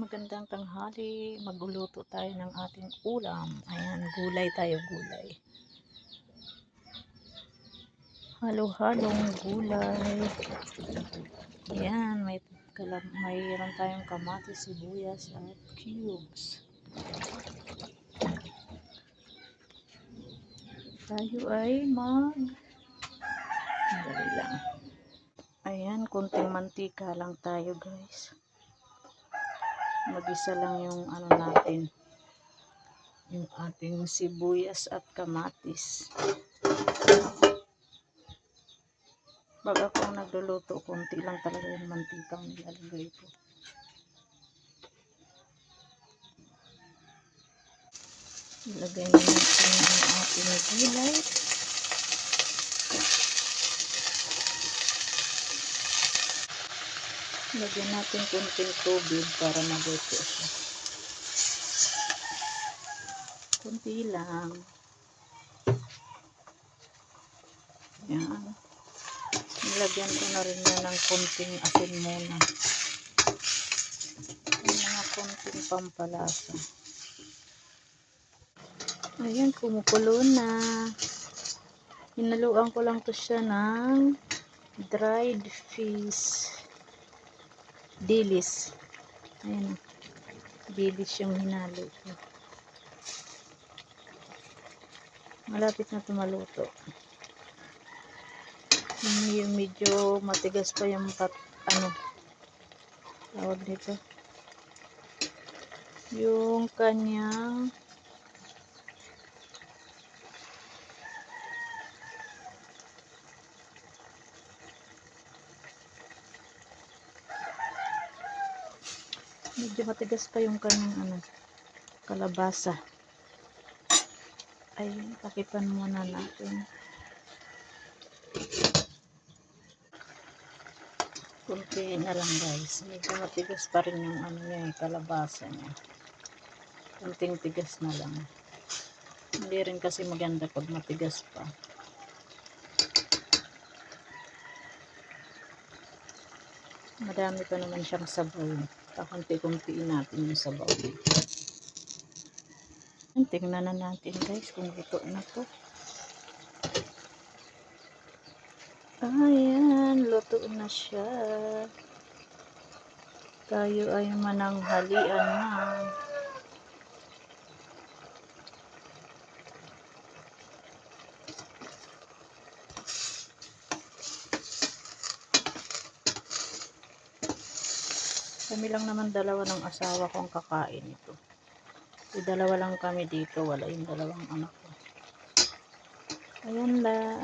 magandang tanghali. Magluluto tayo ng ating ulam. Ayan, gulay tayo, gulay. Halo-halong gulay. Ayan, mayroon tayong kamatis, sibuyas, at cubes. Tayo ay dali lang. Ayan, konting mantika lang tayo, guys. Mag-isa lang yung natin, yung ating sibuyas at kamatis. Pag ako nagluluto, konti lang talaga yung mantikang nilalagay ko. Ilagay na natin ang ating gulay. Lagyan natin konting tubig para maluto siya. Kunti lang. Yan. Nilagyan ko na rin yan ng konting asin muna. Yung mga konting pampalasa. Ayan, kumukulo na. Hinaluan ko lang to siya ng dried fish. Dilis. Ayan. Dilis yung hinalo ko. Malapit na tumaluto. Yung medyo matigas pa yung tawag dito. Yung kanyang medyo matigas pa yung kanyang kalabasa. Ayun, takipan muna natin. Kunti na lang, guys. Medyo matigas pa rin yung niya, kalabasa niya. Kunting tigas na lang. Hindi rin kasi maganda pag matigas pa. Madami pa naman siyang sabaw. Kakunti-kuntiin natin yung sabaw. Tingnan na natin, guys, kung luto na to. Ayan, luto na siya. Tayo ay mananghalian na. Kami lang naman dalawa ng asawa kong kakain ito. Dalawa lang kami dito, wala yung dalawang anak ko.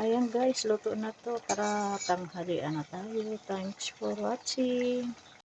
Ayan guys, luto na to. Tara, tanghalian na tayo. Thanks for watching.